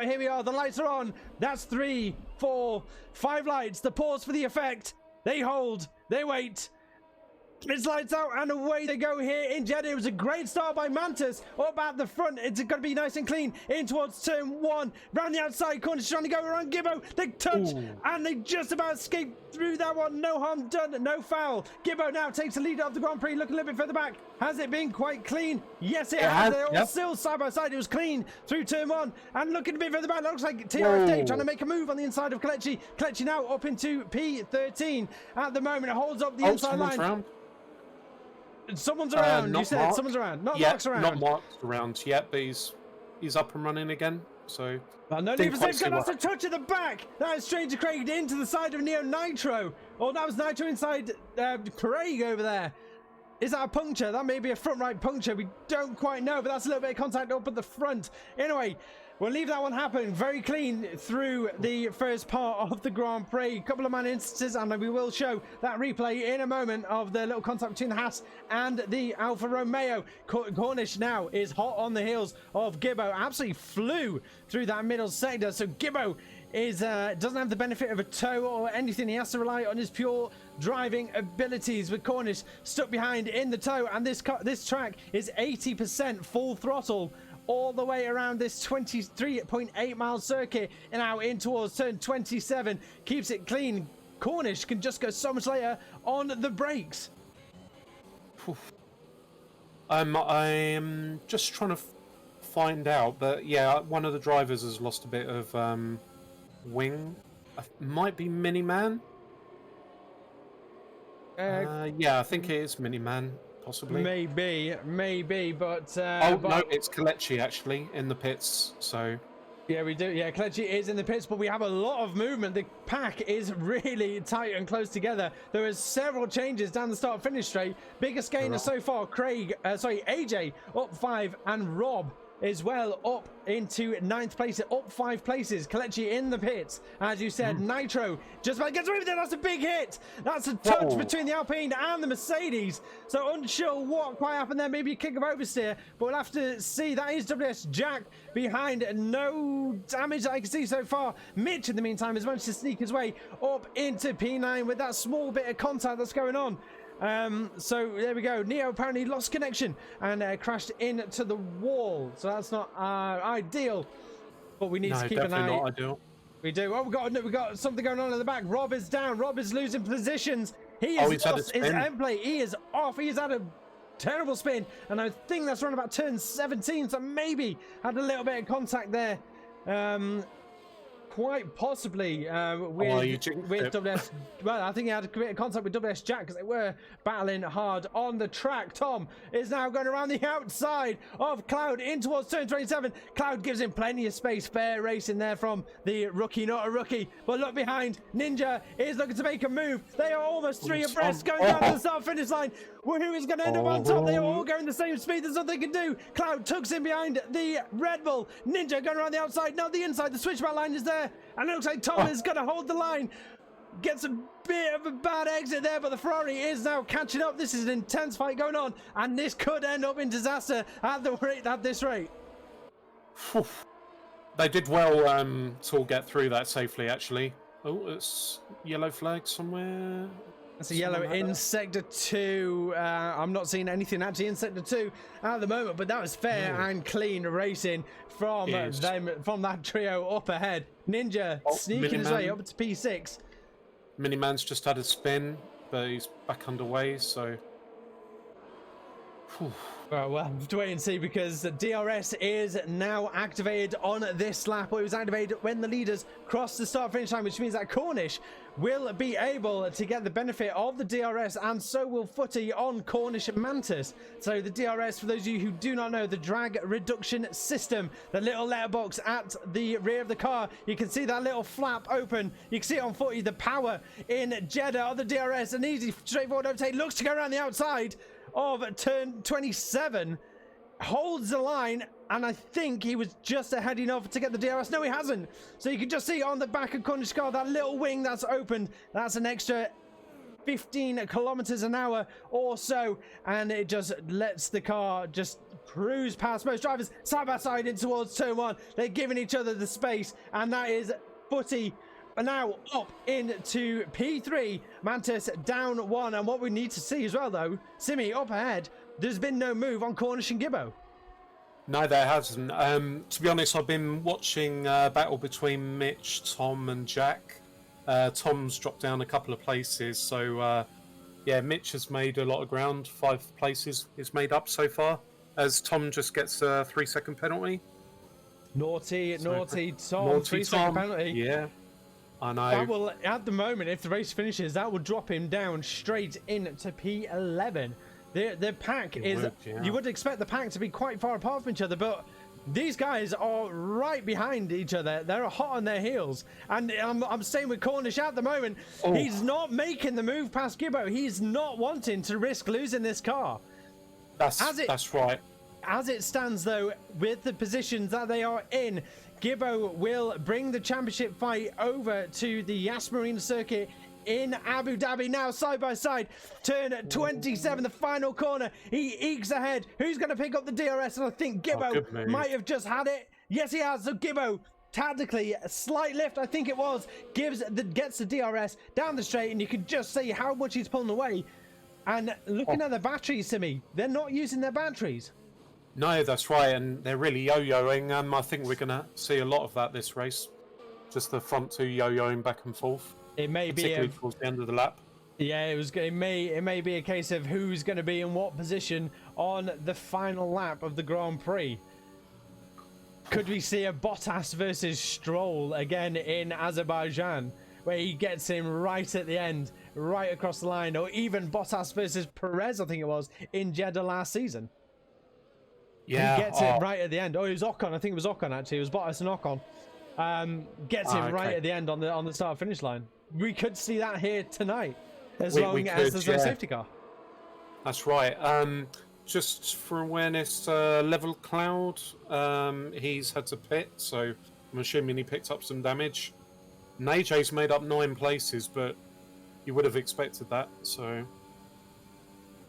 here we are. The lights are on. That's 3, 4, 5 lights. The pause for the effect. They hold. They wait. It's lights out and away they go here in Jeddah. It was a great start by Mantis up at the front. It's going to be nice and clean in towards turn 1. Round the outside corner, trying to go around Gibbo. They touch and they just about escape through that one. No harm done, no foul. Gibbo now takes the lead of the Grand Prix. Look a little bit further back. Has it been quite clean? Yes, it has. They're all still side by side. It was clean through turn 1. And looking a bit further back, it looks like TRF Dave trying to make a move on the inside of Kelechi. Kelechi now up into P13 at the moment. It holds up the inside line. Around. Someone's around. You said someone's around. Not Mark's around. Not Mark's around yet, but he's up and running again. So no need for Simcade. That's a touch at the back. That is Stranger Craig into the side of Neo Nitro. Oh, that was Nitro inside Craig over there. Is that a puncture? That may be a front right puncture. We don't quite know, but that's a little bit of contact up at the front. Anyway, we'll leave that one happen. Very clean through the first part of the Grand Prix. A couple of man instances, and we will show that replay in a moment of the little contact between the Haas and the Alfa Romeo. Cornish now is hot on the heels of Gibbo. Absolutely flew through that middle sector. So Gibbo is doesn't have the benefit of a tow or anything. He has to rely on his pure driving abilities, with Cornish stuck behind in the tow, and this track is 80% full throttle all the way around this 23.8 mile circuit, and now in towards turn 27. Keeps it clean. Cornish can just go so much later on the brakes. I'm just trying to find out, but yeah, one of the drivers has lost a bit of wing. Might be Miniman. Yeah, I think it is Miniman, possibly. Maybe, but no, it's Kelechi actually in the pits. So yeah, we do. Yeah, Kelechi is in the pits, but we have a lot of movement. The pack is really tight and close together. There is several changes down the start-finish straight. Biggest gainer so far, AJ up 5, and Rob as well up into 9th place, up 5 places. Kelechi in the pits, as you said. Nitro just about gets away with it. That's a big hit. That's a touch between the Alpine and the Mercedes. So unsure what quite happened there. Maybe a kick of oversteer, but we'll have to see. That is WS Jack behind. No damage that I can see so far. Mitch in the meantime has managed to sneak his way up into P9 with that small bit of contact that's going on. So there we go. Neo apparently lost connection and crashed into the wall. So that's not ideal, but we need to keep an eye. Not ideal. We do. Oh, we got something going on in the back. Rob is down. Rob is losing positions. He is lost his end play. He is off. He's had a terrible spin, and I think that's around about turn 17. So maybe had a little bit of contact there. Quite possibly with WS. Well, I think he had a bit of contact with WS Jack because they were battling hard on the track. Tom is now going around the outside of Cloud in towards turn 27. Cloud gives him plenty of space. Fair racing there from the rookie, not a rookie. But look behind. Ninja is looking to make a move. They are almost 3 abreast going down to the start finish line. Well, who is going to end up on top? They are all going the same speed. There's nothing they can do. Cloud tucks in behind the Red Bull. Ninja going around the outside. Now the inside. The switchback line is there. And it looks like Tom is going to hold the line. Gets a bit of a bad exit there, but the Ferrari is now catching up. This is an intense fight going on, and this could end up in disaster at this rate. They did well to get through that safely, actually. Oh, it's yellow flag somewhere. That's a yellow in Sector 2. I'm not seeing anything actually in Sector 2 at the moment, but that was fair and clean racing from them, from that trio up ahead. Ninja sneaking his way up to P6. Miniman's just had a spin, but he's back underway, so... Well, we'll have to wait and see, because DRS is now activated on this lap. It was activated when the leaders crossed the start-finish line, which means that Cornish will be able to get the benefit of the DRS, and so will Footy on Cornish Mantis. So the DRS, for those of you who do not know, the drag reduction system, the little letterbox at the rear of the car, you can see that little flap open. You can see it on Footy, the power in Jeddah of the DRS, an easy, straightforward overtake. Looks to go around the outside of turn 27, holds the line, and I think he was just ahead enough to get the DRS. No, he hasn't. So you can just see on the back of Cornish car that little wing that's opened. That's an extra 15 kilometers an hour or so, and it just lets the car just cruise past most drivers side by side in towards turn 1. They're giving each other the space, and that is Footy now up into P3. Mantis down 1, and what we need to see as well, though, Simi up ahead, there's been no move on Cornish and Gibbo. No, there hasn't. To be honest, I've been watching battle between Mitch, Tom, and Jack. Tom's dropped down a couple of places, so yeah, Mitch has made a lot of ground. 5 places is made up so far, as Tom just gets a 3-second penalty. Naughty Tom. Naughty 3-second Tom. penalty. Yeah, I know. That will, at the moment, if the race finishes, that will drop him down straight into P11. The pack is, yeah. You would expect the pack to be quite far apart from each other, but these guys are right behind each other. They're hot on their heels, and I'm staying with Cornish at the moment. Oh. He's not making the move past Gibbo. He's not wanting to risk losing this car. That's right. As it stands, though, with the positions that they are in, Gibbo will bring the championship fight over to the Yas Marina circuit in Abu Dhabi. Now side by side, turn 27, the final corner. He ekes ahead. Who's going to pick up the DRS? And I think Gibbo might have just had it. Yes, he has. So Gibbo, tactically, a slight lift, I think it was, gets the DRS down the straight, and you can just see how much he's pulling away. And looking at the batteries, Simi, they're not using their batteries. No, that's right, and they're really yo-yoing. I think we're going to see a lot of that this race. Just the front 2 yo-yoing back and forth. It may be particularly towards the end of the lap. Yeah, it may be a case of who's going to be in what position on the final lap of the Grand Prix. Could we see a Bottas versus Stroll again in Azerbaijan, where he gets him right at the end, right across the line, or even Bottas versus Perez, I think it was, in Jeddah last season? Yeah, he gets it right at the end. Oh, it was Ocon. I think it was Ocon actually. It was Bottas and Ocon. Gets it right at the end on the start finish line. We could see that here tonight, as long as there's no safety car. That's right. Just for awareness, Level Cloud, he's had to pit, so I'm assuming he picked up some damage. And AJ's made up 9 places, but you would have expected that, so...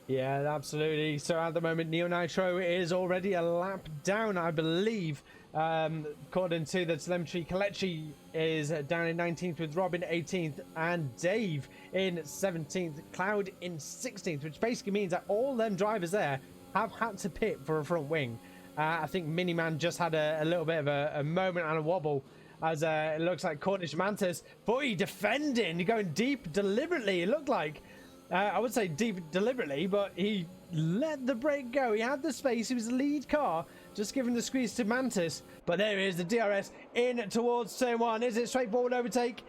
Yeah, absolutely. So at the moment, Neo Nitro is already a lap down, I believe. According to the telemetry, Kalechi is down in 19th with Robin 18th and Dave in 17th, Cloud in 16th, which basically means that all them drivers there have had to pit for a front wing. I think Miniman just had a little bit of a moment and a wobble, as it looks like Cornish Mantis, boy, defending, going deep deliberately, it looked like. I would say deep deliberately, but he let the brake go. He had the space. He was the lead car, just giving the squeeze to Mantis. But there is the DRS in towards turn 1. Is it straightforward overtake?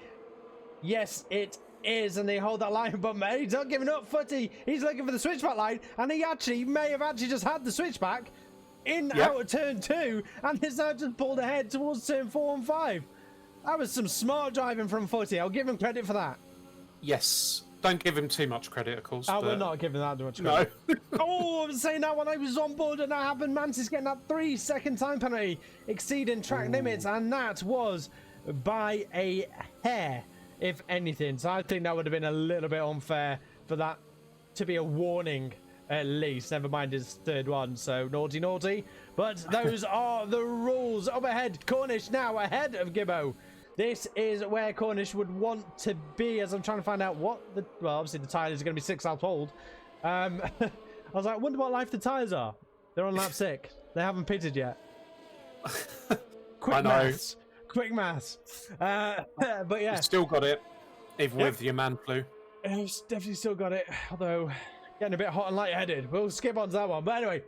Yes, it is. And they hold that line, but he's not giving up. Footy, he's looking for the switchback line, and he may have just had the switchback out of turn 2, and he's now just pulled ahead towards turn 4 and 5. That was some smart driving from Footy. I'll give him credit for that. Yes. Don't give him too much credit, of course. We're not giving that too much credit. No. Oh, I was saying that when I was on board, and that happened. Mantis getting that 3-second time penalty, exceeding track limits, and that was by a hair, if anything. So I think that would have been a little bit unfair for that to be a warning, at least. Never mind his third one, so naughty. But those are the rules. Up ahead, Cornish now ahead of Gibbo. This is where Cornish would want to be, as I'm trying to find out what the... Well, obviously the tyres are going to be 6 laps old. I was like, I wonder what life the tyres are. They're on lap 6. They haven't pitted yet. Quick maths. But yeah. You've still got it, even with your man flu. I've definitely still got it, although getting a bit hot and light-headed. We'll skip on to that one. But anyway,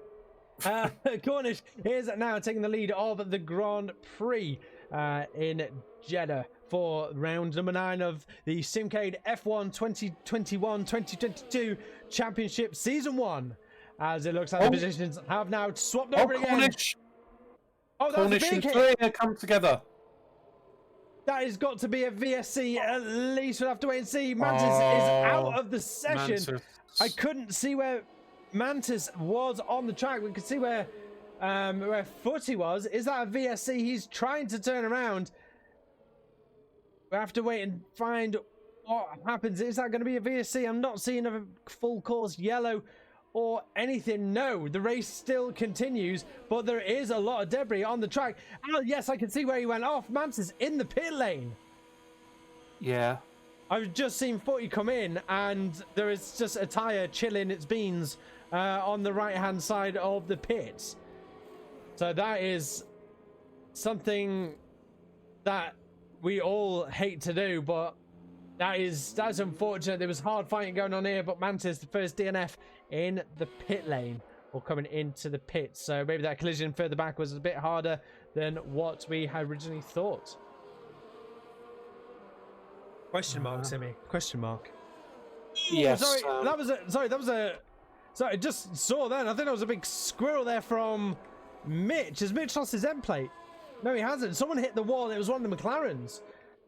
Cornish is now taking the lead of the Grand Prix in Jeddah for round number 9 of the Simcade F1 2021-2022 Championship Season 1. As it looks like the positions have now swapped over again. Cornish! Oh, Cornish and Freya come together. That has got to be a VSC at least. We'll have to wait and see. Mantis is out of the session. Mantis. I couldn't see where Mantis was on the track. We could see where Footy was. Is that a VSC? He's trying to turn around. We have to wait and find what happens? Is that going to be a VSC? I'm not seeing a full course yellow or anything. No, the race still continues, but there is a lot of debris on the track. Oh, yes, I can see where he went off. Mantis in the pit lane. Yeah. I've just seen 40 come in, and there is just a tyre chilling its beans on the right-hand side of the pits. So that is something that we all hate to do, but that's unfortunate. There was hard fighting going on here, but Mantis, the first DNF in the pit lane, or coming into the pits. So maybe that collision further back was a bit harder than what we had originally thought. Question mark, Simi. Question mark. Yes. Sorry, I just saw that. I think that was a big squirrel there from Mitch. Has Mitch lost his end plate? No, he hasn't. Someone hit the wall. It was one of the McLarens.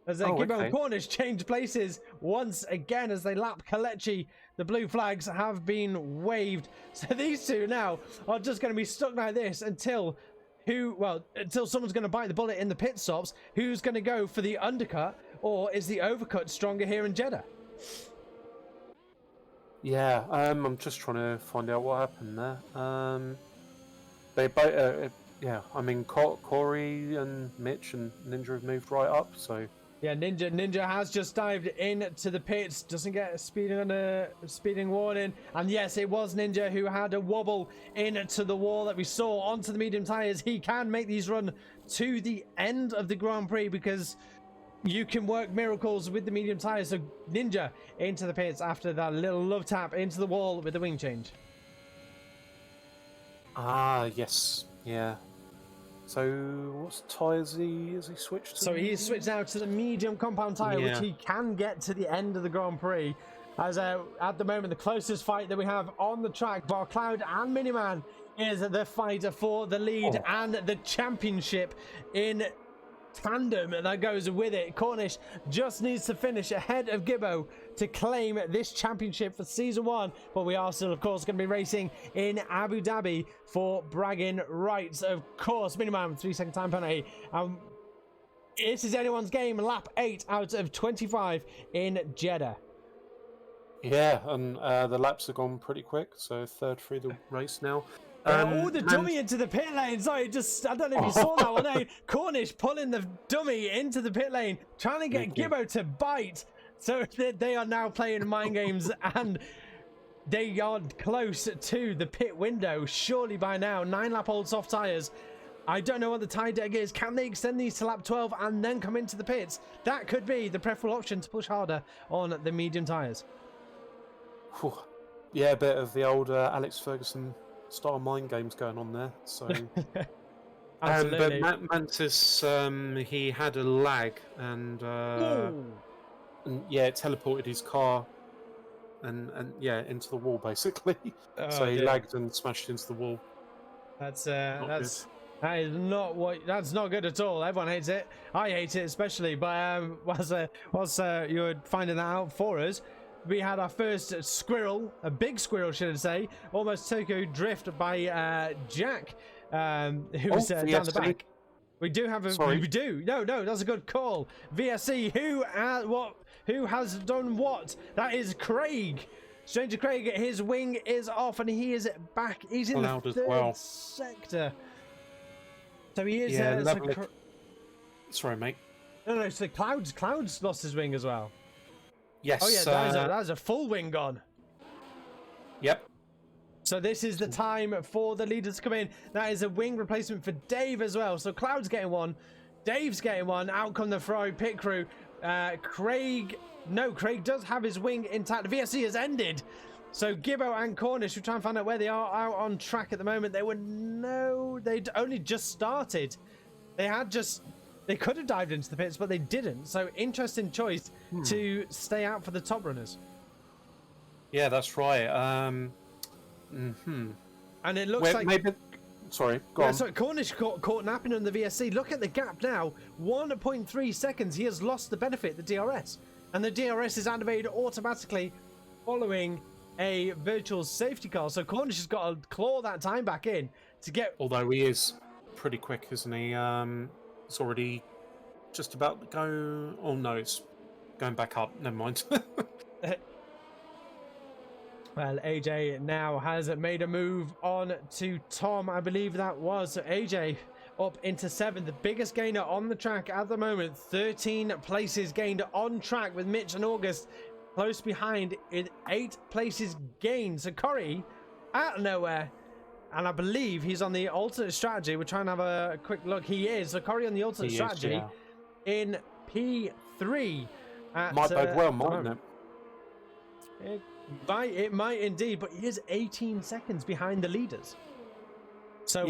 As Gibbo and Cornish change places once again as they lap Kalechi. The blue flags have been waved. So these two now are just going to be stuck like this until someone's going to bite the bullet in the pit stops. Who's going to go for the undercut, or is the overcut stronger here in Jeddah? Yeah, I'm just trying to find out what happened there. They both, I mean, Corey and Mitch and Ninja have moved right up, so... Yeah, Ninja has just dived into the pits, doesn't get a speeding warning, and yes, it was Ninja who had a wobble into the wall that we saw onto the medium tires. He can make these run to the end of the Grand Prix because you can work miracles with the medium tires. So Ninja into the pits after that little love tap into the wall with the wing change. Ah, yes, yeah. So, what tyres has he switched to? So he's switched now to the medium compound tyre, which he can get to the end of the Grand Prix. As at the moment, the closest fight that we have on the track, bar Cloud and Miniman, is the fighter for the lead and the championship in tandem that goes with it. Cornish just needs to finish ahead of Gibbo to claim this championship for season 1, but we are still of course going to be racing in Abu Dhabi for bragging rights. Of course, Miniman 3-second time penalty. This is anyone's game. Lap 8 out of 25 in Jeddah. Yeah, and the laps have gone pretty quick, so third through the race now. The dummy into the pit lane. Sorry, I don't know if you saw that one. Cornish pulling the dummy into the pit lane, trying to get Gibbo to bite. So they are now playing mind games, and they are close to the pit window. Surely by now, 9-lap-old soft tyres. I don't know what the tie deck is. Can they extend these to lap 12 and then come into the pits? That could be the preferable option to push harder on the medium tyres. Yeah, a bit of the old Alex Ferguson style mind games going on there. So, Absolutely. but Mantis, he had a lag, and it teleported his car, and into the wall basically. So he lagged and smashed into the wall. That's not good at all. Everyone hates it. I hate it especially. But whilst you were finding that out for us, we had our first squirrel, a big squirrel, should I say, almost Tokyo drift by Jack, who was down the back. We do have a. Sorry. We do. No, that's a good call. VSC, who has done what? That is Craig. Stranger Craig, his wing is off and he is back. He's in the third sector. So he is. Sorry, mate. No. So Cloud's lost his wing as well. Yes. Oh yeah, that is a full wing gone. Yep. So this is the time for the leaders to come in. That is a wing replacement for Dave as well. So Cloud's getting one, Dave's getting one. Out come the Ferrari pit crew. Craig does have his wing intact. The VSC has ended. So Gibbo and Cornish, we'll try and find out where they are out on track at the moment. They'd only just started. They could have dived into the pits, but they didn't. So interesting choice to stay out for the top runners. Yeah, that's right. And it looks like... Maybe... Sorry, go on. So Cornish caught napping on the VSC. Look at the gap now. 1.3 seconds. He has lost the benefit, the DRS. And the DRS is activated automatically following a virtual safety car. So Cornish has got to claw that time back in to get... Although he is pretty quick, isn't he? It's already just about to go... Oh, no, it's going back up. Never mind. Well, AJ now has made a move on to Tom. I believe that was. So AJ up into 7th, the biggest gainer on the track at the moment. 13 places gained on track, with Mitch and August close behind in 8 places gained. So Corey out of nowhere, and I believe he's on the alternate strategy. We're trying to have a quick look. He is. So Corey on the alternate strategy in P3. Might bode well, mightn't it? It might indeed, but he is 18 seconds behind the leaders. So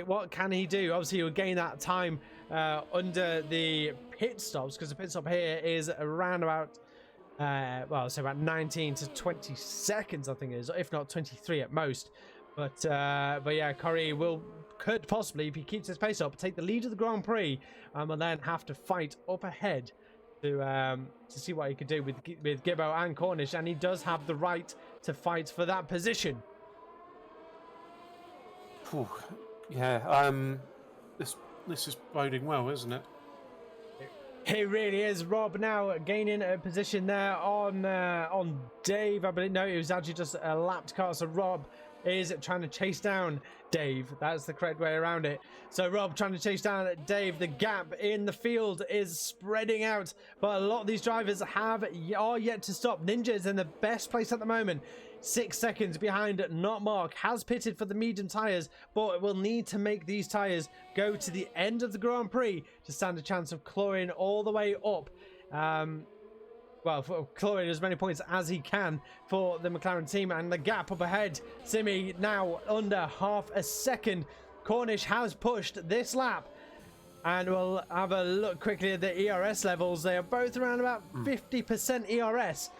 what can he do? Obviously, he'll gain that time under the pit stops, because the pit stop here is around about, so about 19 to 20 seconds, I think it is, if not 23 at most. But yeah, Corey could possibly, if he keeps his pace up, take the lead of the Grand Prix, and then have to fight up ahead to see what he could do with Gibbo and Cornish, and he does have the right to fight for that position. Ooh, yeah, this is boding well, isn't it? It really is. Rob now gaining a position there on Dave. I believe no, it was actually just a lapped car. So Rob is trying to chase down Dave. That's the correct way around it. So Rob trying to chase down Dave. The gap in the field is spreading out, but a lot of these drivers are yet to stop. Ninja is in the best place at the moment, 6 seconds behind. Not Mark has pitted for the medium tires, but will need to make these tires go to the end of the Grand Prix to stand a chance of clawing all the way up. For clawing as many points as he can for the McLaren team, and the gap up ahead. Simi now under half a second. Cornish has pushed this lap, and we'll have a look quickly at the ERS levels. They are both around about 50% ERS.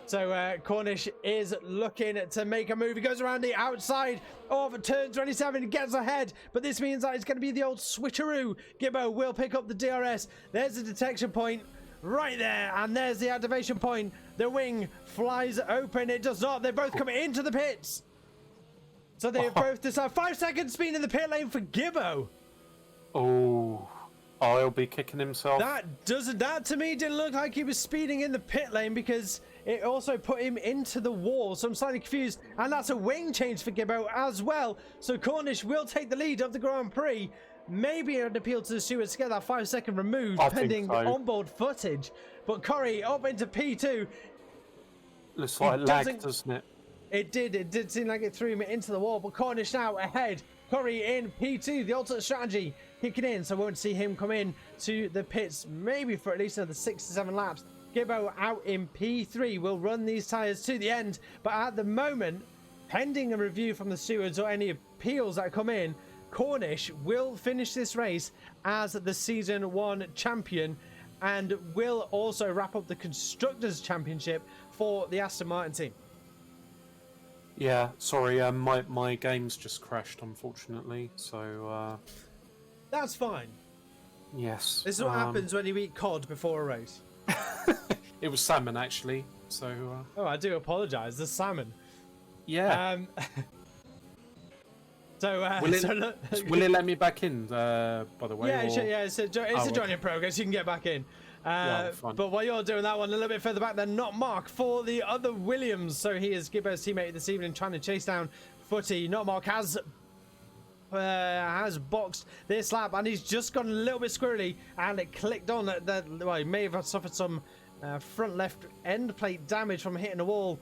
So Cornish is looking to make a move. He goes around the outside of turn 27 and gets ahead, but this means that it's going to be the old switcheroo. Gibbo will pick up the DRS. There's the detection point right there, and there's the activation point. The wing flies open. It does not. They're both coming into the pits. So they both decide 5 seconds speed in the pit lane for Gibbo. Oh, he'll be kicking himself. That to me didn't look like he was speeding in the pit lane, because it also put him into the wall. So I'm slightly confused, and that's a wing change for Gibbo as well. So Cornish will take the lead of the Grand Prix. Maybe an appeal to the stewards to get that 5 second removed, pending the onboard footage. But Corey up into P2. Looks like it lagged, doesn't it? It did seem like it threw him into the wall, but Cornish now ahead. Corey in P2, the alternate strategy kicking in, so we won't see him come in to the pits maybe for at least another 6 to 7 laps. Gibbo out in P3 will run these tyres to the end, but at the moment, pending a review from the stewards or any appeals that come in, Cornish will finish this race as the Season 1 champion, and will also wrap up the Constructors' Championship for the Aston Martin team. Yeah, sorry, my game's just crashed, unfortunately, so... That's fine. Yes. This is what happens when you eat cod before a race. It was salmon, actually, so... Oh, I do apologise, the salmon. Yeah. Will it let me back in, by the way? Yeah, it's a joining progress. You can get back in. But while you're doing that one, a little bit further back, then not Mark for the other Williams. So he is Gibbo's teammate this evening, trying to chase down Footy. Not Mark has boxed this lap, and he's just gone a little bit squirrely, and it clicked on that. Well, he may have suffered some front left end plate damage from hitting the wall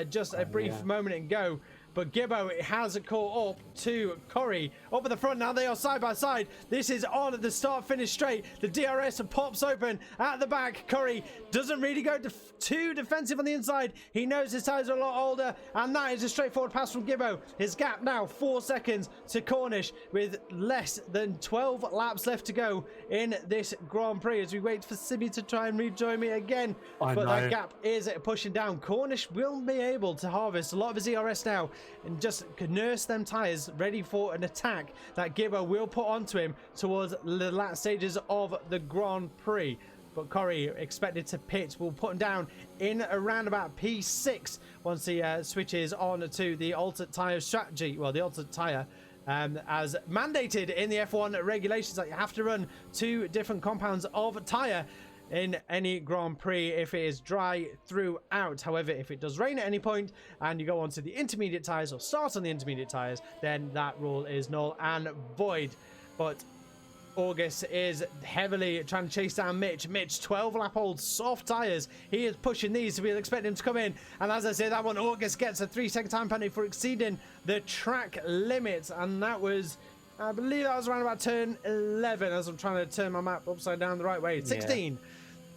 just a brief moment ago. But Gibbo has caught up to Corey. Up at the front now, they are side by side. This is on at the start, finish straight. The DRS pops open at the back. Corey doesn't really go too defensive on the inside. He knows his tyres are a lot older, and that is a straightforward pass from Gibbo. His gap now 4 seconds to Cornish, with less than 12 laps left to go in this Grand Prix, as we wait for Simi to try and rejoin me again. But that gap is pushing down. Cornish will be able to harvest a lot of his ERS now and just nurse them tyres ready for an attack that Gibbo will put onto him towards the last stages of the Grand Prix. But Corey, expected to pit, will put him down in around about P6 once he switches on to the alternate tyre strategy. Well, the alternate tyre, as mandated in the F1 regulations, that you have to run 2 different compounds of tyre. in any Grand Prix if it is dry throughout. However, if it does rain at any point and you go onto the intermediate tyres or start on the intermediate tyres, then that rule is null and void. But August is heavily trying to chase down Mitch. Mitch, 12-lap-old soft tyres. He is pushing these, so we'll expect him to come in. And as I say, that one, August gets a 3-second time penalty for exceeding the track limits. And that was, I believe that was around about turn 11, as I'm trying to turn my map upside down the right way. 16. Yeah.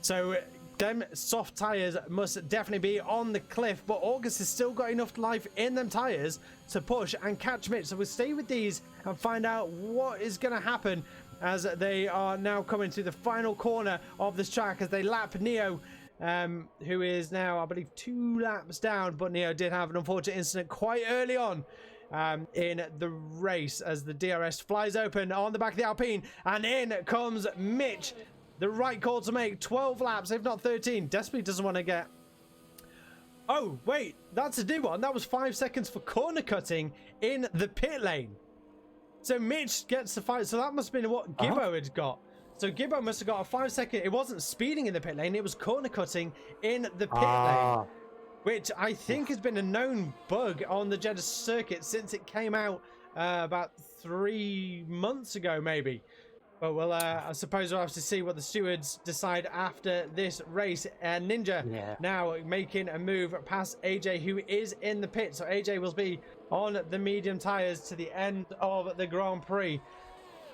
So them soft tyres must definitely be on the cliff. But August has still got enough life in them tyres to push and catch Mitch. So we'll stay with these and find out what is going to happen as they are now coming to the final corner of this track as they lap Neo, who is now, I believe, 2 laps down. But Neo did have an unfortunate incident quite early on in the race as the DRS flies open on the back of the Alpine, and in comes Mitch. The right call to make. 12 laps, if not 13. Desperately doesn't want to get... Oh, wait, that's a new one. That was 5 seconds for corner cutting in the pit lane. So Mitch gets the fight. So that must have been what Gibbo had got. So Gibbo must have got a 5-second. It wasn't speeding in the pit lane. It was corner cutting in the pit lane, which I think has been a known bug on the Jeddah circuit since it came out about 3 months ago, maybe. But well, I suppose we'll have to see what the stewards decide after this race. Ninja now making a move past AJ, who is in the pit. So AJ will be on the medium tyres to the end of the Grand Prix,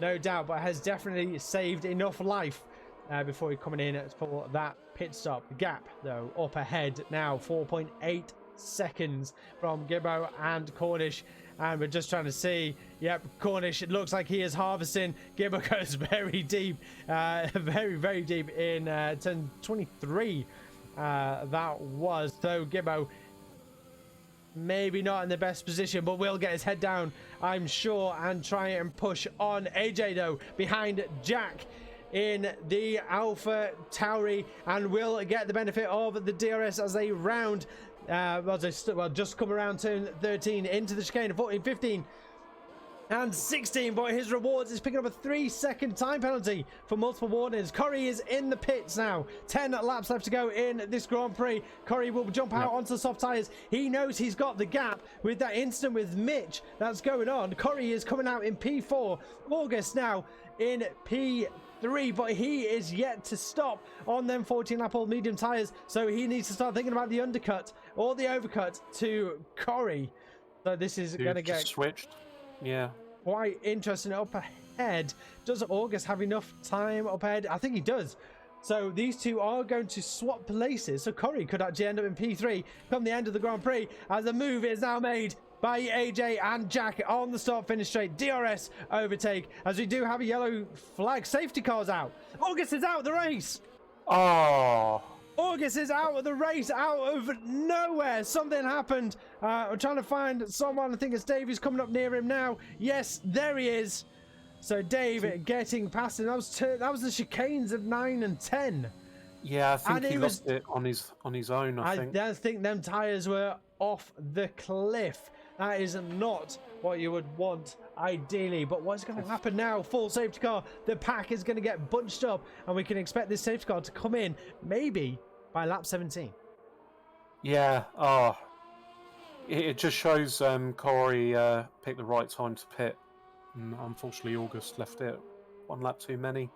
no doubt, but has definitely saved enough life before he coming in for that pit stop. The gap, though, up ahead now, 4.8 seconds from Gibbo and Cornish. And we're just trying to see. Yep, Cornish, it looks like he is harvesting. Gibbo goes very deep, very, very deep in turn 23. That was, though, Gibbo maybe not in the best position, but will get his head down, I'm sure, and try and push on. AJ, though, behind Jack in the Alpha Tauri, and will get the benefit of the DRS as they round. Just come around turn 13 into the chicane. 14, 15 and 16, but his rewards is picking up a 3-second time penalty for multiple warnings. Corey is in the pits now. 10 laps left to go in this Grand Prix. Corey will jump out onto the soft tyres. He knows he's got the gap with that incident with Mitch that's going on. Corey is coming out in P4. August now in P3, but he is yet to stop on them 14-lap-old medium tyres, so he needs to start thinking about the undercut or the overcut to Corey. So this is going to get switched. Yeah, quite interesting. Up ahead, does August have enough time up ahead? I think he does. So these two are going to swap places, so Corey could actually end up in P3 come the end of the Grand Prix, as the move is now made by AJ and Jack on the start finish straight. DRS overtake, as we do have a yellow flag. Safety car's out. August is out of the race. August is out of the race, out of nowhere. Something happened. I'm trying to find someone. I think it's Dave who's coming up near him now. Yes, there he is. So Dave getting past him. That was the chicanes of 9 and 10. Yeah, I think he lost it on his own. I think them tyres were off the cliff. That is not what you would want ideally, but what's going to happen now? Full safety car. The pack is going to get bunched up, and we can expect this safety car to come in maybe by lap 17. Yeah. It just shows Corey picked the right time to pit, and unfortunately August left it 1 lap too many.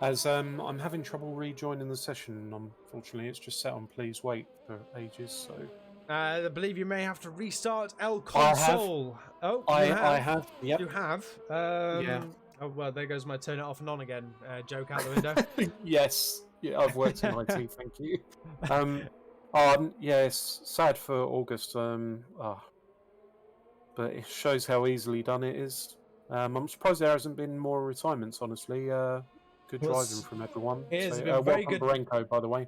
As I'm having trouble rejoining the session, unfortunately it's just set on please wait for ages, so I believe you may have to restart El Console. I have. Yep. You have. Yeah. Oh well, there goes my turn it off and on again joke out the window. Yes. Yeah, I've worked in IT. Thank you. Yeah, it's sad for August. But it shows how easily done it is. I'm surprised there hasn't been more retirements. Honestly, good driving from everyone. It is very good. Barenko, by the way.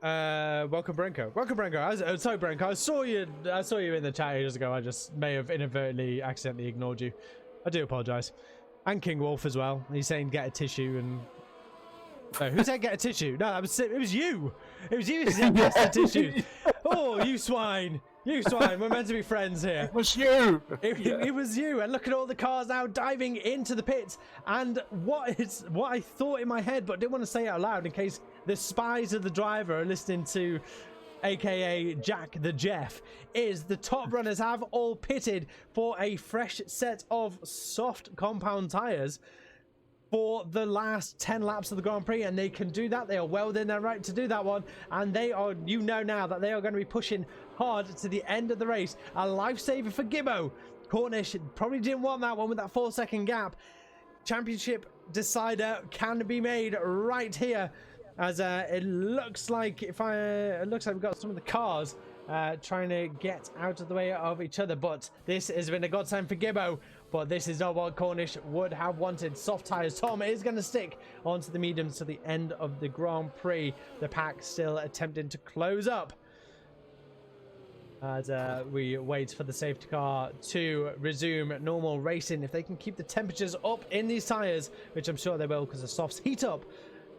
Welcome Brenko. Sorry Brenko, I saw you in the chat ages ago. I just may have inadvertently accidentally ignored you. I do apologize. And King Wolf as well. He's saying get a tissue, and no, who said get a tissue? No, it was you. It was you who said get a tissue. Oh, you swine. You swine, we're meant to be friends here. It was you. It was you, and look at all the cars now diving into the pits. And what I thought in my head, but didn't want to say it out loud in case the spies of the driver are listening to, aka Jack the Jeff, is the top runners have all pitted for a fresh set of soft compound tires for the last 10 laps of the Grand Prix, and they can do that. They are well within their right to do that one, and they are, you know now that they are going to be pushing hard to the end of the race. A lifesaver for Gibbo. Cornish probably didn't want that one with that 4-second gap. Championship decider can be made right here, as it looks like we've got some of the cars trying to get out of the way of each other, but this has been a godsend for Gibbo. But this is not what Cornish would have wanted. Soft tyres. Tom is going to stick onto the mediums to the end of the Grand Prix. The pack still attempting to close up as we wait for the safety car to resume normal racing. If they can keep the temperatures up in these tyres, which I'm sure they will, because the softs heat up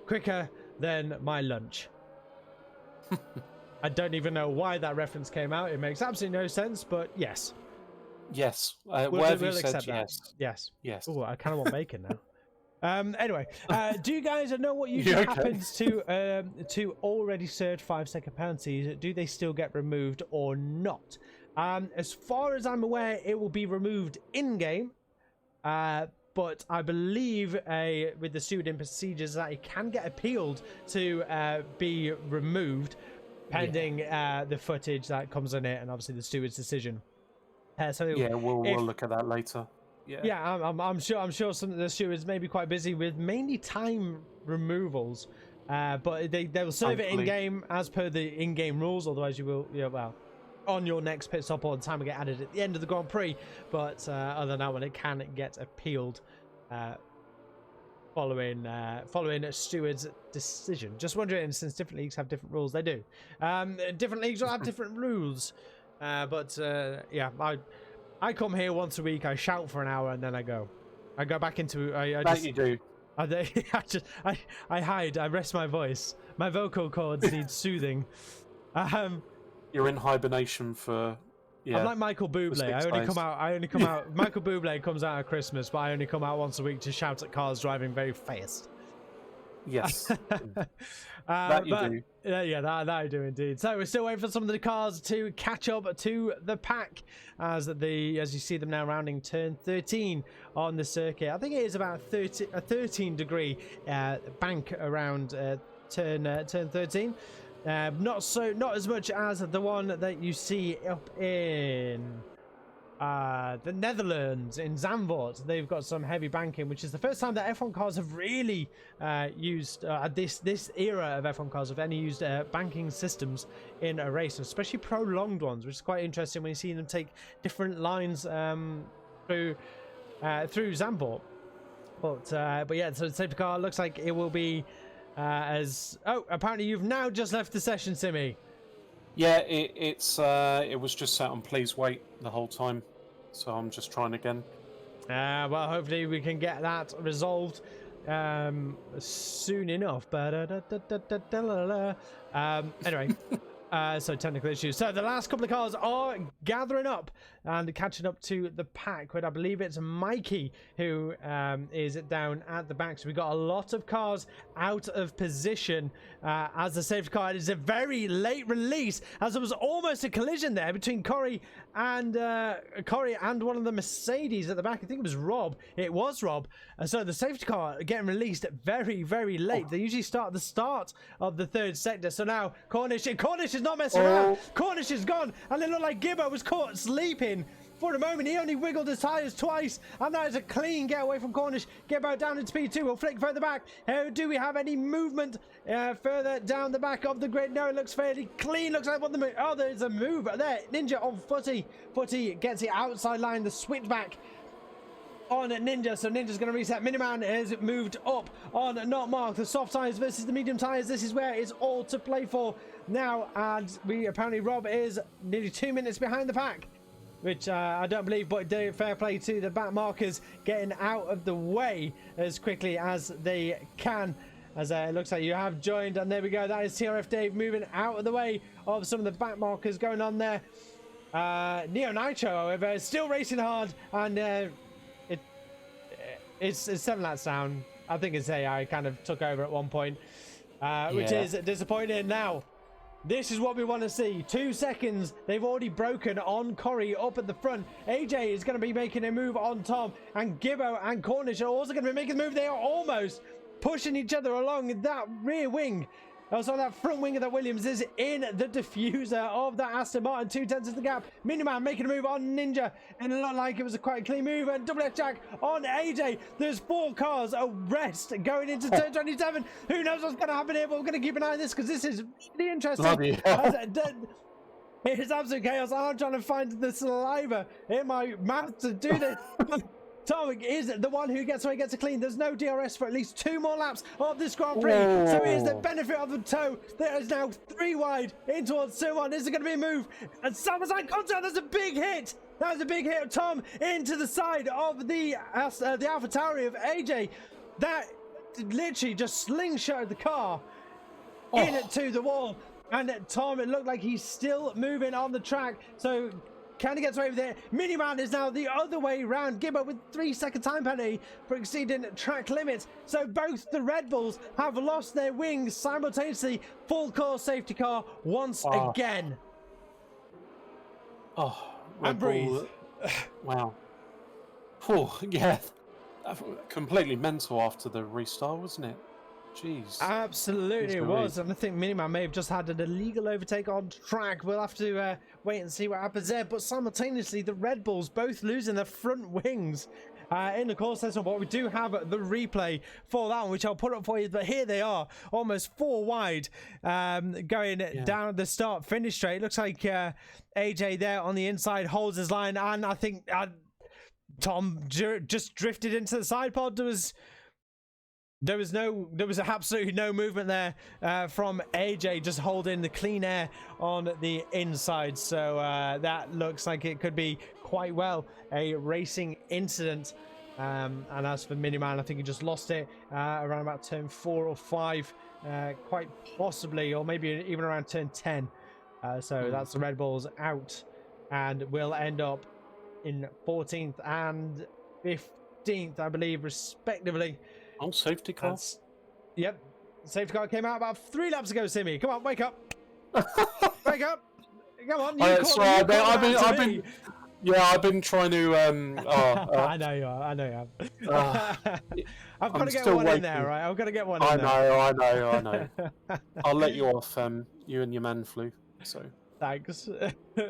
quicker than my lunch. I don't even know why that reference came out. It makes absolutely no sense, but yes. Yes. We'll accept yes. that. Yes. Yes. Oh, I kind of want bacon now. Anyway, do you guys know what usually happens to already served 5-second penalties? Do they still get removed or not? As far as I'm aware, it will be removed in-game. But I believe with the stewarding procedures that it can get appealed to be removed, pending the footage that comes on it, and obviously the steward's decision. We'll look at that later. I'm sure some of the stewards may be quite busy with mainly time removals, but they will serve it in game as per the in-game rules. Otherwise, you will on your next pit stop, or the time will get added at the end of the Grand Prix. But other than that one, it can get appealed following a steward's decision. Just wondering, since different leagues have different rules, they do. Different leagues will have different rules. I come here once a week, I shout for an hour, and then I go back into That you do. I hide, I rest my voice. My vocal cords need soothing. You're in hibernation for I'm like Michael Bublé. I only come out Michael Bublé comes out at Christmas, but I only come out once a week to shout at cars driving very fast. Yes. That you do. That I do indeed. So we're still waiting for some of the cars to catch up to the pack as you see them now rounding turn 13 on the circuit. I think it is about a 13-degree bank around turn 13. Not as much as the one that you see up in the Netherlands in Zandvoort. They've got some heavy banking, which is the first time that F1 cars have really used this era of F1 cars have any used banking systems in a race, especially prolonged ones, which is quite interesting when you see them take different lines through Zandvoort. But yeah, so the safety car looks like it will be apparently you've now just left the session, Simmy. Yeah, it was just sat on please wait the whole time, so I'm just trying again. Well, hopefully we can get that resolved soon enough. Anyway. So technical issues. So the last couple of cars are gathering up and catching up to the pack, but I believe it's Mikey who is down at the back. So we got a lot of cars out of position as the safety car. It is a very late release, as there was almost a collision there between Corey and one of the Mercedes at the back. I think it was Rob. It was Rob. So the safety car getting released very, very late. They usually start at the start of the third sector. So now Cornish is not messing around. Cornish is gone, and it looked like Gibbo was caught sleeping for a moment. He only wiggled his tyres twice, and that is a clean getaway from Cornish. Gibbo down into P2. We'll flick further back. Do we have any movement further down the back of the grid? No, it looks fairly clean. Looks like there's a move there. Ninja on Footy. Footy gets the outside line, the switchback on Ninja, so Ninja's going to reset. Miniman has moved up on Not Mark. The soft tyres versus the medium tyres. This is where it's all to play for now, and apparently Rob is nearly 2 minutes behind the pack, which I don't believe, but fair play to the back markers getting out of the way as quickly as they can, as it looks like you have joined, and there we go. That is TRF Dave moving out of the way of some of the back markers going on there. Neo Nitro, however, is still racing hard, and it's 7 laps down. I think it's AI kind of took over at one point, which is disappointing. Now, this is what we want to see. 2 seconds. They've already broken on Corey up at the front. AJ is going to be making a move on Tom, and Gibbo and Cornish are also going to be making a move. They are almost pushing each other along that rear wing. Also, that front wing of the Williams is in the diffuser of that Aston Martin. 2/10 of the gap. Miniman making a move on Ninja, and it looked like it was a quite clean move. And Double F Jack on AJ. There's 4 cars arrest going into turn 27. Who knows what's going to happen here? But we're going to keep an eye on this because this is really interesting. It's absolute chaos. I'm trying to find the saliva in my mouth to do this. Tom is the one who gets away, gets a clean. There's no DRS for at least 2 more laps of this Grand Prix. Whoa. So here's the benefit of the toe. There is now 3 wide in towards 2-1. Is it going to be a move? And side contact. There's a big hit. That was a big hit of Tom into the side of the AlphaTauri of AJ. That literally just slingshotted the car into the wall. And Tom, it looked like he's still moving on the track. So kind of gets away with it. Miniman is now the other way round. Gibbo with 3-second time penalty for exceeding track limits. So both the Red Bulls have lost their wings simultaneously. Full course safety car once again. And breathe. Wow. Oh, yeah. Completely mental after the restart, wasn't it? Jeez. Absolutely, it was. And I think Miniman may have just had an illegal overtake on track. We'll have to wait and see what happens there. But simultaneously, the Red Bulls both losing their front wings in the course session. But we do have the replay for that one, which I'll put up for you. But here they are, almost 4 wide, going down the start-finish straight. It looks like AJ there on the inside holds his line. And I think Tom just drifted into the side pod. There was absolutely no movement there from AJ, just holding the clean air on the inside. So that looks like it could be quite well a racing incident. And as for Miniman, I think he just lost it around about turn 4 or 5, quite possibly, or maybe even around turn 10. So that's the Red Bulls out, and will end up in 14th and 15th, I believe, respectively. Oh, safety car. Yep, safety car came out about 3 laps ago. Simi, come on, wake up, wake up, come on. I've been trying to. I know you are. I know you have. I've got to get one in there, right? I've got to get one in there. I know. I'll let you off. You and your man flu. So. Thanks,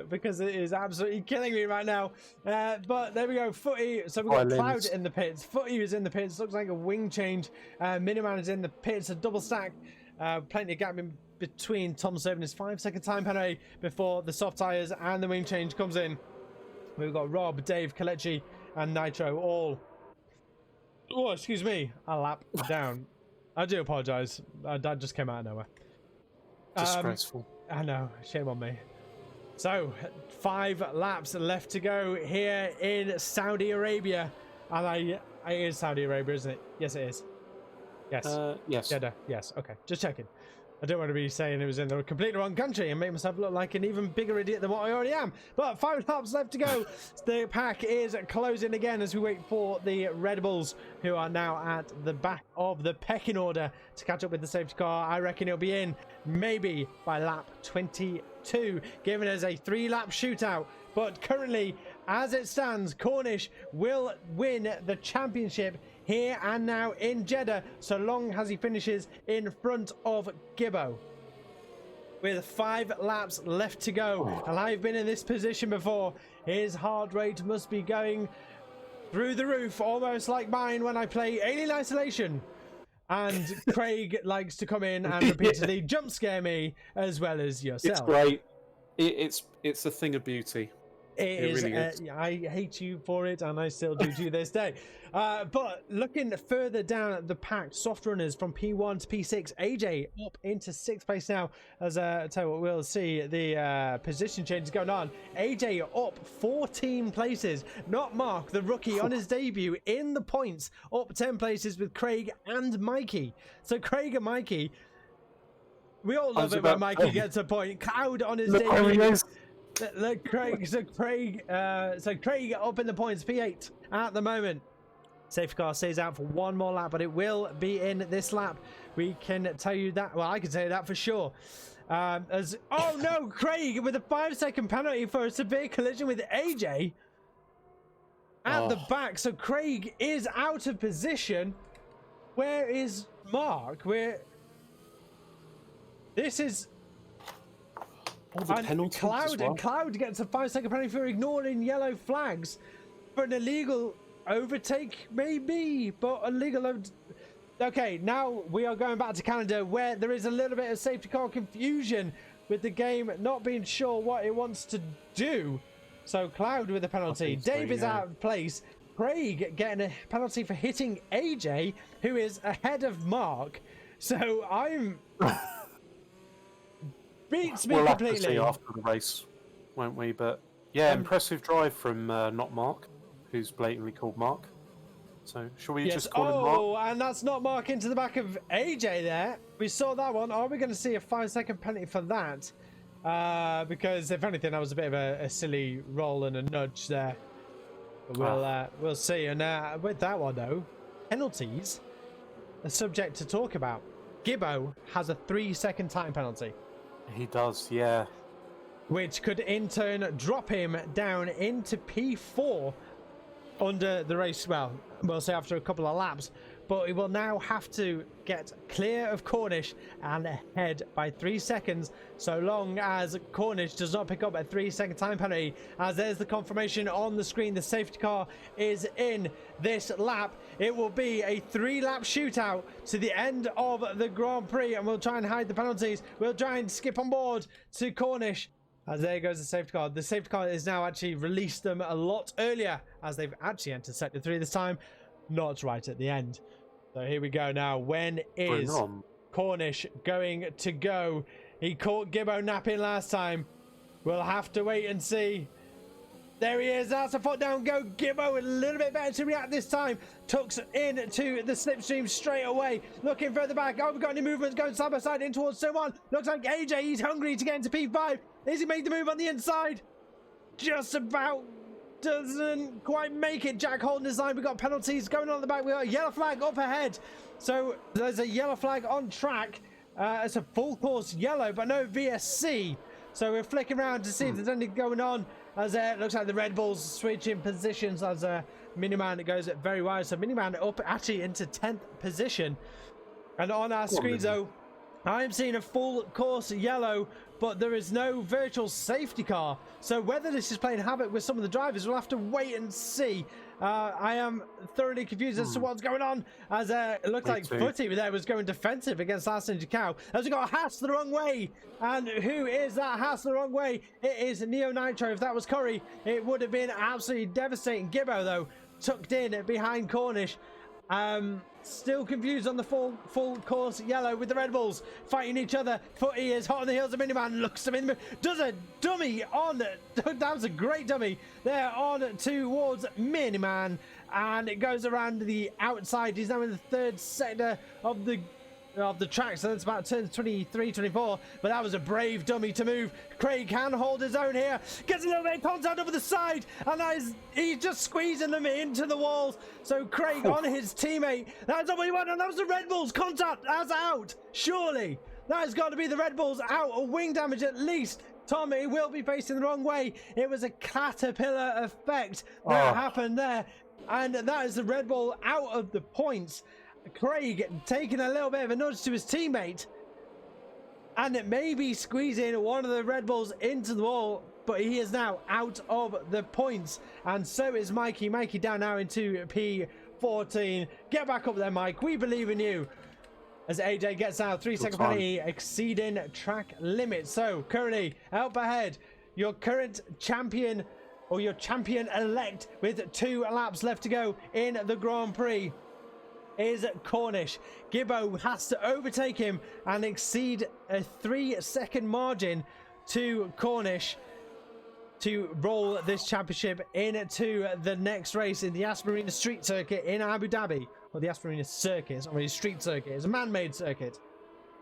because it is absolutely killing me right now. But there we go, Footy. So we've got Cloud in the pits. Footy is in the pits. Looks like a wing change. Miniman is in the pits. A double stack. Plenty of gap in between. Tom serving his 5-second time penalty before the soft tires and the wing change comes in. We've got Rob, Dave, Kalechi, and Nitro all. Oh, excuse me, a lap down. I do apologise. That just came out of nowhere. Disgraceful. I know, shame on me. So, 5 laps left to go here in Saudi Arabia. And it is Saudi Arabia, isn't it? Yes, it is. Yes. Yes. Jeddah. Yes, okay. Just checking. I don't want to be saying it was in the completely wrong country and make myself look like an even bigger idiot than what I already am. But 5 laps left to go. The pack is closing again as we wait for the Red Bulls, who are now at the back of the pecking order, to catch up with the safety car. I reckon it'll be in maybe by lap 22, giving us a 3-lap shootout. But currently, as it stands, Cornish will win the championship here and now in Jeddah, so long as he finishes in front of Gibbo. With 5 laps left to go, and I've been in this position before, his heart rate must be going through the roof, almost like mine when I play Alien Isolation. And Craig likes to come in and repeatedly jump scare me, as well as yourself. It's great. It's a thing of beauty. It really is. I hate you for it, and I still do to this day. But looking further down the pack, soft runners from P1 to P6, AJ up into 6th place now. As I tell you what, we'll see the position changes going on. AJ up 14 places. Not Mark, the rookie, on his debut in the points, up 10 places with Craig and Mikey. So Craig and Mikey, we all love it when Mikey gets a point. Cloud on his debut. Look, Craig. So Craig up in the points, P8 at the moment. Safety car stays out for one more lap, but it will be in this lap. We can tell you that. Well, I can tell you that for sure. Oh no, Craig with a 5-second penalty for a severe collision with AJ at the back. So Craig is out of position. Where is Mark? This is. The penalties Cloud, well. and Cloud gets a 5-second penalty for ignoring yellow flags for an illegal overtake, maybe, but illegal. Okay, now we are going back to Canada, where there is a little bit of safety car confusion with the game not being sure what it wants to do. So Cloud with a penalty. Dave is out of place. Craig getting a penalty for hitting AJ, who is ahead of Mark. So I'm. Beats me we'll completely. Have to see after the race, won't we? But yeah, impressive drive from not Mark, who's blatantly called Mark. So shall we just call him Mark? Oh, and that's not Mark into the back of AJ there. We saw that one. Are we going to see a 5-second penalty for that? Because if anything, that was a bit of a silly roll and a nudge there. But we'll see. And with that one though, penalties are subject to talk about. Gibbo has a 3-second time penalty. He does, yeah. Which could in turn drop him down into P4 under the race. Well, we'll say after a couple of laps. But he will now have to get clear of Cornish and ahead by 3 seconds, so long as Cornish does not pick up a 3-second time penalty. As there's the confirmation on the screen, the safety car is in this lap. It will be a 3-lap shootout to the end of the Grand Prix, and we'll try and hide the penalties. We'll try and skip on board to Cornish. As there goes the safety car. The safety car is now actually released them a lot earlier, as they've actually entered sector 3 this time, not right at the end. So here we go now. When is Cornish going to go? He caught Gibbo napping last time. We'll have to wait and see. There he is. That's a foot down go. Gibbo a little bit better to react this time. Tucks into the slipstream straight away. Looking further back. Oh, we've got any movements going side by side in towards someone. Looks like AJ. He's hungry to get into P5. Has he made the move on the inside? Just about. Doesn't quite make it. Jack holding his line. We've got penalties going on at the back. We've got a yellow flag up ahead. So there's a yellow flag on track. It's a full course yellow, but no VSC. So we're flicking around to see if there's anything going on. As it looks like the Red Bulls switching positions as Miniman goes very wide. So Miniman up actually into 10th position. And on our screens though, I'm seeing a full course yellow, but there is no virtual safety car. So whether this is playing havoc with some of the drivers, we'll have to wait and see. I am thoroughly confused as to what's going on, as it looked like Footy there was going defensive against Aston Cow. As we got a Haas the wrong way. And who is that Haas the wrong way? It is Neo Nitro. If that was Curry, it would have been absolutely devastating. Gibbo, though, tucked in behind Cornish. Still confused on the full course yellow with the Red Bulls fighting each other. Footy is hot on the heels of Miniman, looks him in the does a dummy on. That was a great dummy there on towards Miniman, and it goes around the outside. He's now in the third sector of the track, so that's about turns 23, 24, but that was a brave dummy to move. Craig can hold his own here, gets a little bit of contact over the side, and he's just squeezing them into the walls. So Craig on his teammate, that's not what he wanted, and that was the Red Bulls contact. That's out, surely that has got to be the Red Bulls out, or wing damage at least. Tommy will be facing the wrong way. It was a caterpillar effect that happened there, and that is the Red Bull out of the points. Craig taking a little bit of a nudge to his teammate, and it may be squeezing one of the Red Bulls into the wall, but he is now out of the points, and so is Mikey. Mikey down now into P14. Get back up there, Mike. We believe in you. As AJ gets out, 3-second penalty, exceeding track limit. So currently up ahead, your current champion, or your champion elect, with 2 laps left to go in the Grand Prix, is Cornish. Gibbo has to overtake him and exceed a 3-second margin to Cornish to roll this championship into the next race in the Aston Marina Street Circuit in Abu Dhabi. Or the Aston Marina Circuit. It's not really a street circuit, it's a man-made circuit.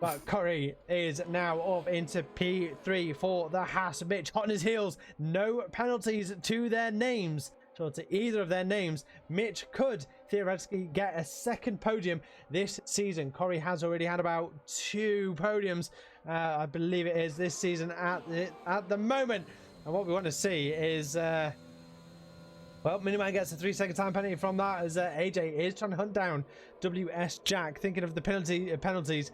But Curry is now up into P3 for the Haas. Mitch hot on his heels. No penalties to their names. So to either of their names, Mitch could theoretically get a second podium this season. Corey has already had about 2 podiums, I believe it is, this season at the moment. And what we want to see is, well, Miniman gets a 3-second time penalty from that, as AJ is trying to hunt down WS Jack, thinking of the penalties.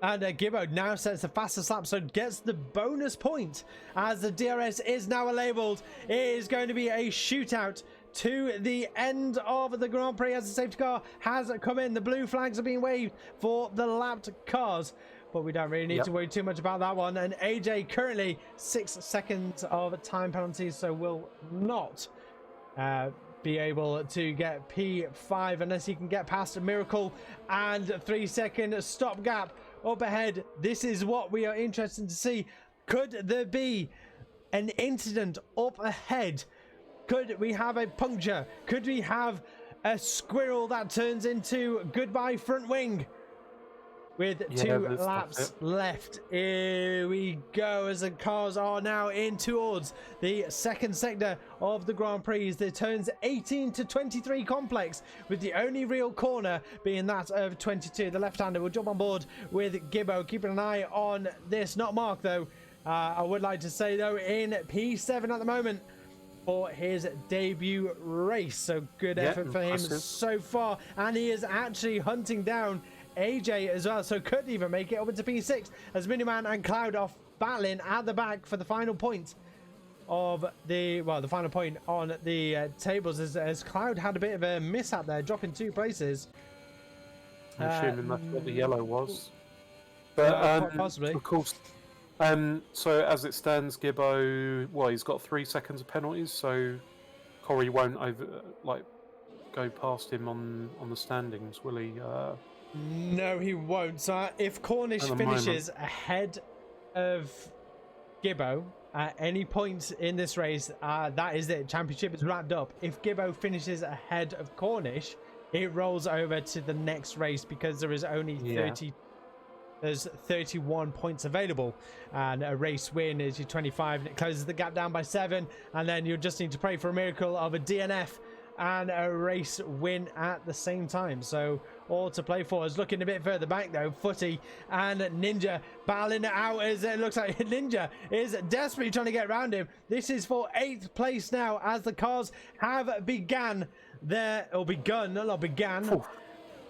And Gibbo now sets the fastest lap, so gets the bonus point as the DRS is now labelled. It is going to be a shootout to the end of the Grand Prix as the safety car has come in. The blue flags are being waved for the lapped cars, but we don't really need to worry too much about that one. And AJ currently 6 seconds of time penalties, so will not be able to get P5 unless he can get past a Miracle and 3-second stop gap up ahead. This is what we are interested to see. Could there be an incident up ahead? Could we have a puncture? Could we have a squirrel that turns into goodbye front wing? With 2 laps left, here we go as the cars are now in towards the second sector of the Grand Prix. The turns 18 to 23 complex, with the only real corner being that of 22. The left-hander will jump on board with Gibbo, keeping an eye on this. Not Mark though. I would like to say though, in P7 at the moment for his debut race. So good effort for him so far, and he is actually hunting down AJ as well, so could even make it up into P6 as Miniman and Cloud off battling at the back for the final point of the final point on the tables, as Cloud had a bit of a mishap there, dropping 2 places. I'm assuming that's what the yellow was, but possibly, of course. So as it stands, Gibbo, well, he's got 3 seconds of penalties, so Corey won't go past him on the standings, will he? No, he won't. So if Cornish finishes ahead of Gibbo at any point in this race, that is it. Championship is wrapped up. If Gibbo finishes ahead of Cornish, it rolls over to the next race, because there is only 31 points available, and a race win is your 25, and it closes the gap down by 7, and then you just need to pray for a miracle of a DNF and a race win at the same time. So all to play for. Is looking a bit further back though. Footy and Ninja battling it out, as it looks like Ninja is desperately trying to get around him. This is for 8th place now, as the cars have begun. I thought he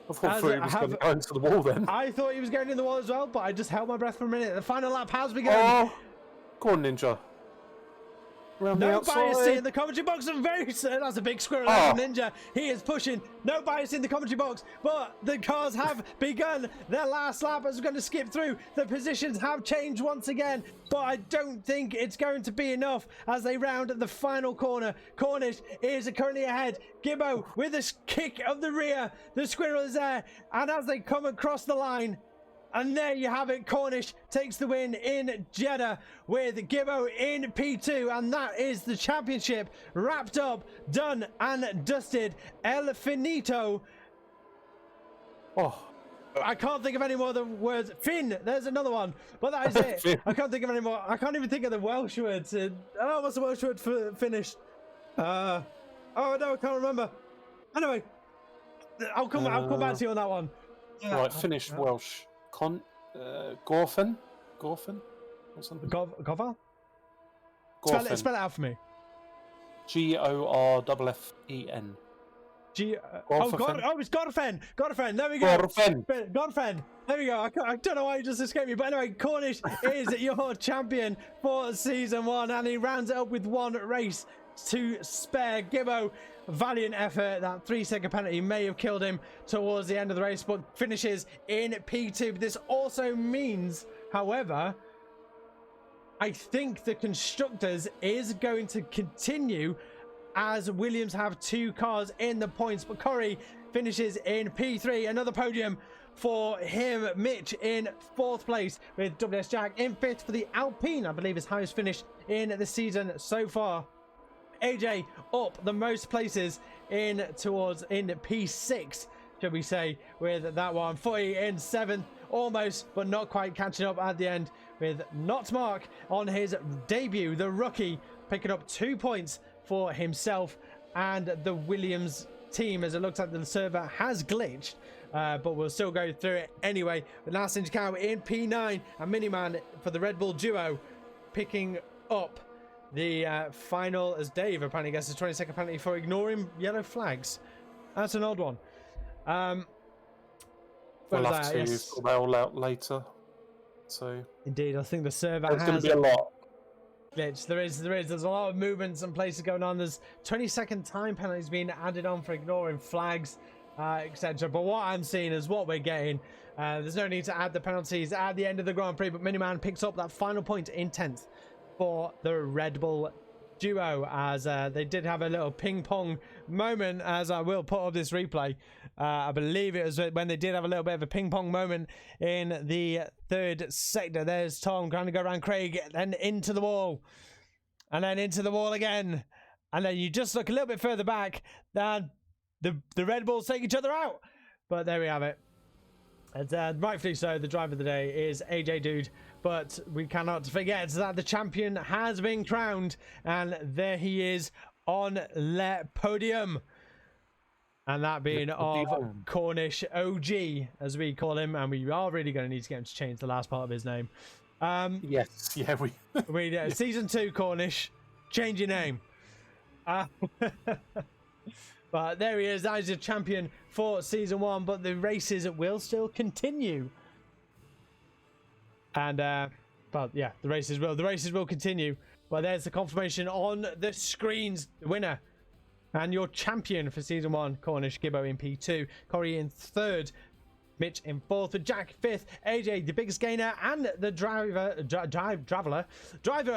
was going to go into the wall then. I thought he was going in the wall as well, but I just held my breath for a minute. The final lap has begun. Oh, go on, Ninja. No bias in the commentary box. That's a big squirrel from Ninja. He is pushing. No bias in the commentary box, but the cars have begun their last lap as we're going to skip through. The positions have changed once again, but I don't think it's going to be enough as they round the final corner. Cornish is currently ahead. Gibbo with a kick of the rear. The squirrel is there, and as they come across the line, and there you have it. Cornish takes the win in Jeddah with Gibbo in P2. And that is the championship wrapped up, done and dusted. El finito. Oh, I can't think of any more of the words. Fin, there's another one. But that is it. I can't think of any more. I can't even think of the Welsh words. Oh, what's the Welsh word for finished? Oh, no, I can't remember. Anyway, I'll come back to you on that one. Right, finished Welsh. Gorfen or something. Goffin? Spell it out for me. Gorfen. It's Godfen. There we go. Godfen. There we go. I don't know why it just escaped me, but anyway, Cornish is your champion for season 1, and he rounds it up with 1 race to spare. Gibbo, valiant effort. That 3-second penalty may have killed him towards the end of the race, but finishes in P2. This also means, however, I think the constructors is going to continue, as Williams have 2 cars in the points, but Corey finishes in P3. Another podium for him. Mitch in 4th place with WS Jack in 5th for the Alpine, I believe his highest finish in the season so far. AJ up the most places in P6, should we say, with that one. Footy in 7th, almost, but not quite catching up at the end, with Not Mark on his debut, the rookie, picking up 2 points for himself and the Williams team, as it looks like the server has glitched. But we'll still go through it anyway. The last Ninja Cow in P9 and Miniman for the Red Bull duo picking up the final, as Dave apparently gets a 20-second penalty for ignoring yellow flags. That's an odd one. We'll have to sort that all out later. So indeed, I think the server there's going to be a lot. Glitch. There's a lot of movements and places going on. There's 20-second time penalties being added on for ignoring flags, etc. But what I'm seeing is what we're getting. There's no need to add the penalties at the end of the Grand Prix, but Miniman picks up that final point in 10th for the Red Bull duo, as they did have a little ping pong moment, as I will put up this replay. I believe it was when they did have a little bit of a ping pong moment in the third sector. There's Tom trying to go around Craig, then into the wall, and then into the wall again, and then you just look a little bit further back, then the Red Bulls take each other out. But there we have it. And rightfully so, the driver of the day is AJ Dude, but we cannot forget that the champion has been crowned, and there he is on the podium, and that being of Cornish OG, as we call him, and we are really going to need to get him to change the last part of his name. Yes, yeah, we Season 2 Cornish, change your name. But there he is. That is a champion for Season 1, but the races will still continue. And, but yeah, the races will continue. But there's the confirmation on the screens. The winner and your champion for Season 1, Cornish, Gibbo in P2, Corey in 3rd, Mitch in 4th, with Jack 5th, AJ the biggest gainer, and the driver of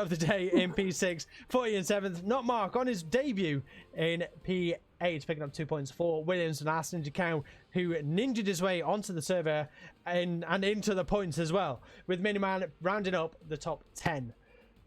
the day in P6, 40 in 7th. Not Mark on his debut in P8, picking up 2 points for Williams, and last Ninja Cow, who ninja'd his way onto the server and into the points as well, with Miniman rounding up the top 10.